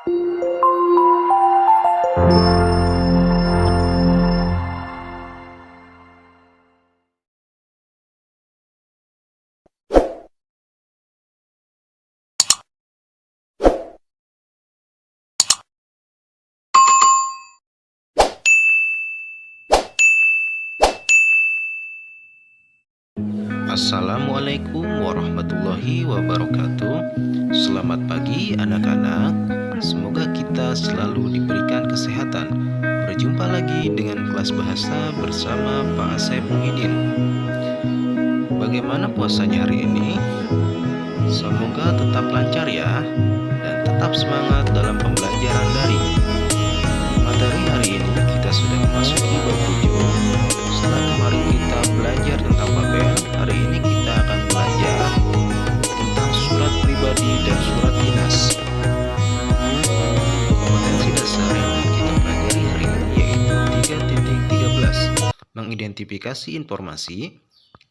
Assalamualaikum warahmatullahi wabarakatuh. Selamat pagi anak-anak. Semoga kita selalu diberikan kesehatan. Berjumpa lagi dengan kelas bahasa bersama Pak Asep Muhyiddin. Bagaimana puasanya hari ini? Semoga tetap lancar ya, dan tetap semangat dalam pembelajaran daring. Materi hari ini kita sudah memasuki bab 7. Setelah kemarin kita belajar tentang babel, hari ini kita akan belajar tentang surat pribadi dan surat dinas. Kompetensi dasar yang akan kita pelajari hari ini yaitu 3.13, mengidentifikasi informasi,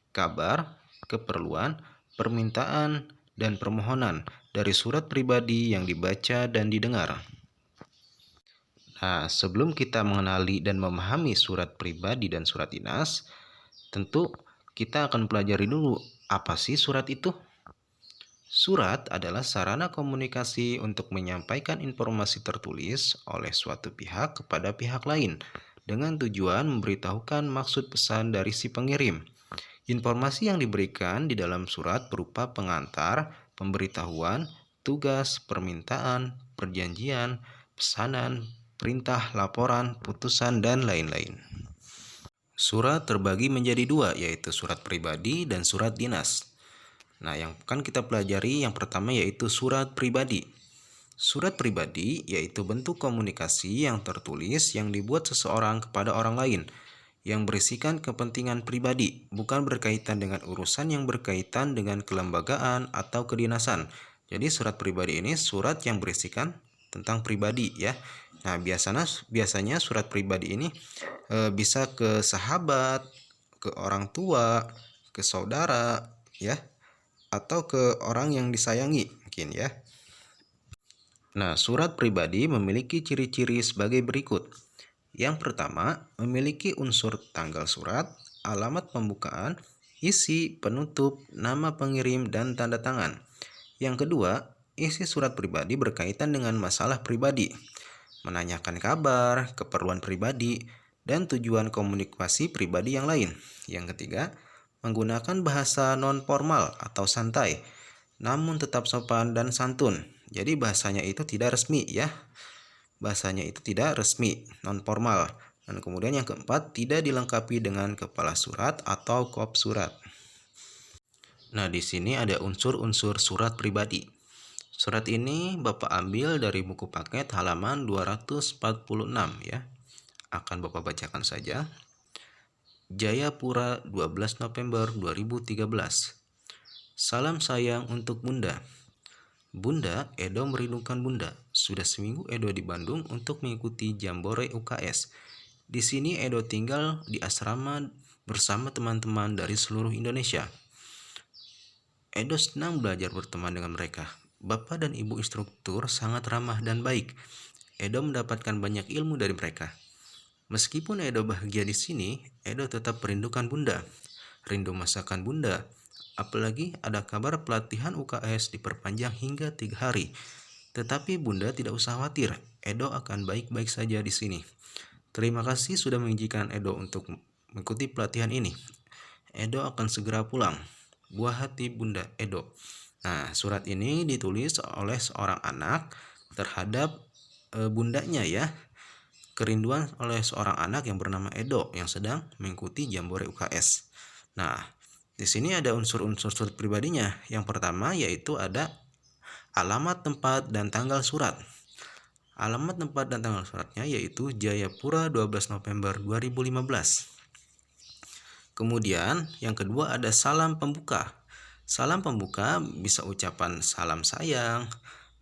kabar, keperluan, permintaan, dan permohonan dari surat pribadi yang dibaca dan didengar. Nah, sebelum kita mengenali dan memahami surat pribadi dan surat dinas, tentu kita akan pelajari dulu apa sih surat itu. Surat adalah sarana komunikasi untuk menyampaikan informasi tertulis oleh suatu pihak kepada pihak lain dengan tujuan memberitahukan maksud pesan dari si pengirim. Informasi yang diberikan di dalam surat berupa pengantar, pemberitahuan, tugas, permintaan, perjanjian, pesanan, perintah, laporan, putusan, dan lain-lain. Surat terbagi menjadi dua, yaitu surat pribadi dan surat dinas. Nah, yang akan kita pelajari yang pertama yaitu surat pribadi. Surat pribadi yaitu bentuk komunikasi yang tertulis yang dibuat seseorang kepada orang lain, yang berisikan kepentingan pribadi, bukan berkaitan dengan urusan yang berkaitan dengan kelembagaan atau kedinasan. Jadi surat pribadi ini surat yang berisikan tentang pribadi ya. Nah, biasanya surat pribadi ini bisa ke sahabat, ke orang tua, ke saudara ya, atau ke orang yang disayangi mungkin ya. Nah, surat pribadi memiliki ciri-ciri sebagai berikut. Yang pertama, memiliki unsur tanggal surat, alamat pembukaan, isi, penutup, nama pengirim, dan tanda tangan. Yang kedua, isi surat pribadi berkaitan dengan masalah pribadi, menanyakan kabar, keperluan pribadi, dan tujuan komunikasi pribadi yang lain. Yang ketiga, menggunakan bahasa non-formal atau santai, namun tetap sopan dan santun. Jadi bahasanya itu tidak resmi ya. Bahasanya itu tidak resmi, non formal. Dan kemudian yang keempat, tidak dilengkapi dengan kepala surat atau kop surat. Nah, di sini ada unsur-unsur surat pribadi. Surat ini Bapak ambil dari buku paket halaman 246 ya. Akan Bapak bacakan saja. Jayapura 12 November 2013. Salam sayang untuk Bunda. Bunda, Edo merindukan Bunda. Sudah seminggu Edo di Bandung untuk mengikuti Jambore UKS. Di sini Edo tinggal di asrama bersama teman-teman dari seluruh Indonesia. Edo senang belajar berteman dengan mereka. Bapak dan Ibu instruktur sangat ramah dan baik. Edo mendapatkan banyak ilmu dari mereka. Meskipun Edo bahagia di sini, Edo tetap merindukan Bunda. Rindu masakan Bunda. Apalagi ada kabar pelatihan UKS diperpanjang hingga 3 hari. Tetapi Bunda tidak usah khawatir, Edo akan baik-baik saja di sini. Terima kasih sudah mengizinkan Edo untuk mengikuti pelatihan ini. Edo akan segera pulang. Buah hati Bunda Edo. Nah, surat ini ditulis oleh seorang anak terhadap bundanya ya. Kerinduan oleh seorang anak yang bernama Edo yang sedang mengikuti Jambore UKS. Nah, di sini ada unsur-unsur surat pribadinya. Yang pertama yaitu ada alamat, tempat, dan tanggal surat. Alamat, tempat, dan tanggal suratnya yaitu Jayapura 12 November 2015. Kemudian yang kedua ada salam pembuka. Salam pembuka bisa ucapan salam sayang,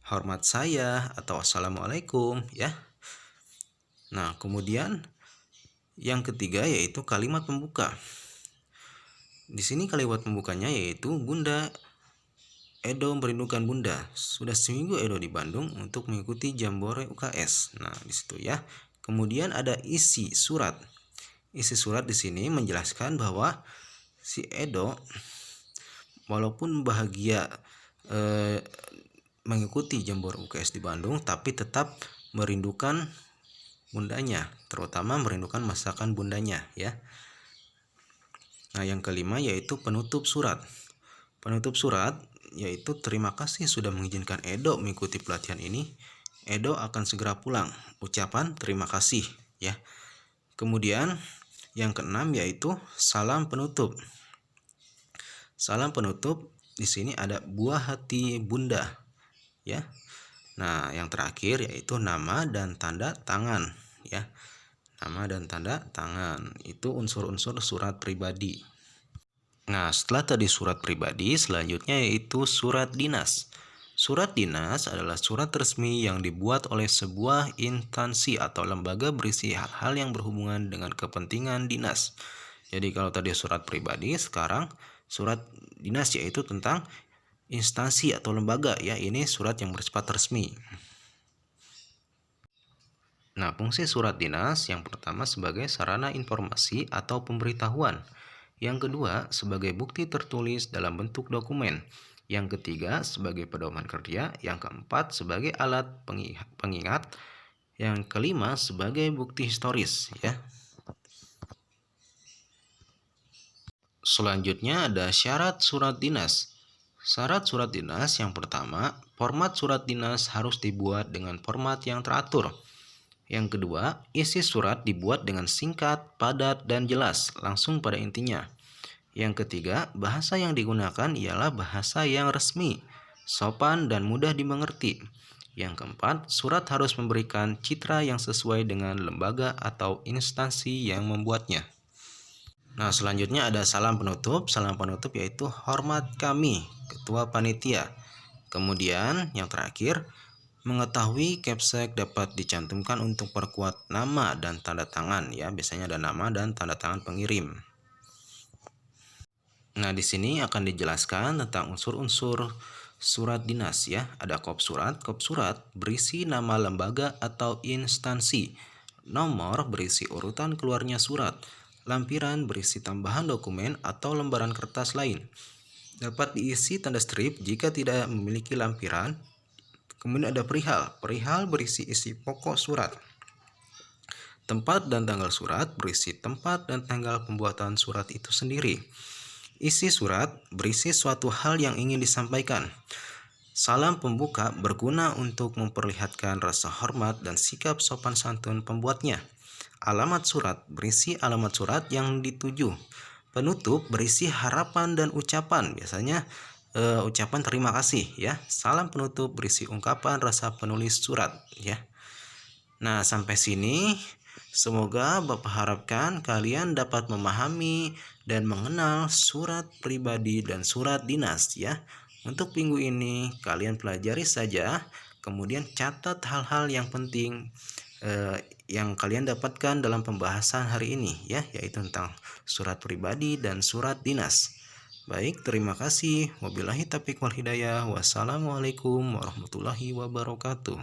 hormat saya, atau assalamualaikum ya. Nah, kemudian yang ketiga yaitu kalimat pembuka. Di sini kalimat pembukanya yaitu Bunda Edo merindukan Bunda. Sudah seminggu Edo di Bandung untuk mengikuti Jambore UKS. Nah, di situ ya. Kemudian ada isi surat. Isi surat di sini menjelaskan bahwa si Edo walaupun bahagia mengikuti Jambore UKS di Bandung, tapi tetap merindukan bundanya, terutama merindukan masakan bundanya ya. Nah, yang kelima yaitu penutup surat. Penutup surat yaitu terima kasih sudah mengizinkan Edo mengikuti pelatihan ini. Edo akan segera pulang. Ucapan terima kasih ya. Kemudian yang keenam yaitu salam penutup. Salam penutup di sini ada buah hati Bunda ya. Nah, yang terakhir yaitu nama dan tanda tangan ya. Nama dan tanda tangan itu unsur-unsur surat pribadi. Nah, setelah tadi surat pribadi, selanjutnya yaitu surat dinas. Surat dinas adalah surat resmi yang dibuat oleh sebuah instansi atau lembaga berisi hal-hal yang berhubungan dengan kepentingan dinas. Jadi kalau tadi surat pribadi, sekarang surat dinas yaitu tentang instansi atau lembaga ya. Ini surat yang bersifat resmi. Nah, fungsi surat dinas yang pertama sebagai sarana informasi atau pemberitahuan. Yang kedua, sebagai bukti tertulis dalam bentuk dokumen. Yang ketiga, sebagai pedoman kerja. Yang keempat, sebagai alat pengingat. Yang kelima, sebagai bukti historis ya. Selanjutnya ada syarat surat dinas. Syarat surat dinas yang pertama, format surat dinas harus dibuat dengan format yang teratur. Yang kedua, isi surat dibuat dengan singkat, padat, dan jelas, langsung pada intinya. Yang ketiga, bahasa yang digunakan ialah bahasa yang resmi, sopan, dan mudah dimengerti. Yang keempat, surat harus memberikan citra yang sesuai dengan lembaga atau instansi yang membuatnya. Nah, selanjutnya ada salam penutup. Salam penutup yaitu hormat kami, Ketua Panitia. Kemudian yang terakhir, mengetahui capsek dapat dicantumkan untuk perkuat nama dan tanda tangan ya. Biasanya ada nama dan tanda tangan pengirim. Nah, di sini akan dijelaskan tentang unsur-unsur surat dinas ya. Ada kop surat. Kop surat berisi nama lembaga atau instansi. Nomor berisi urutan keluarnya surat. Lampiran berisi tambahan dokumen atau lembaran kertas lain. Dapat diisi tanda strip jika tidak memiliki lampiran. Kemudian ada perihal. Perihal berisi isi pokok surat. Tempat dan tanggal surat berisi tempat dan tanggal pembuatan surat itu sendiri. Isi surat berisi suatu hal yang ingin disampaikan. Salam pembuka berguna untuk memperlihatkan rasa hormat dan sikap sopan santun pembuatnya. Alamat surat berisi alamat surat yang dituju. Penutup berisi harapan dan ucapan, biasanya ucapan terima kasih ya. Salam penutup berisi ungkapan rasa penulis surat ya. Nah, sampai sini semoga Bapak harapkan kalian dapat memahami dan mengenal surat pribadi dan surat dinas ya. Untuk minggu ini kalian pelajari saja, kemudian catat hal-hal yang penting yang kalian dapatkan dalam pembahasan hari ini ya, yaitu tentang surat pribadi dan surat dinas. Baik, terima kasih. Wabillahi taufiq wal hidayah. Wassalamualaikum warahmatullahi wabarakatuh.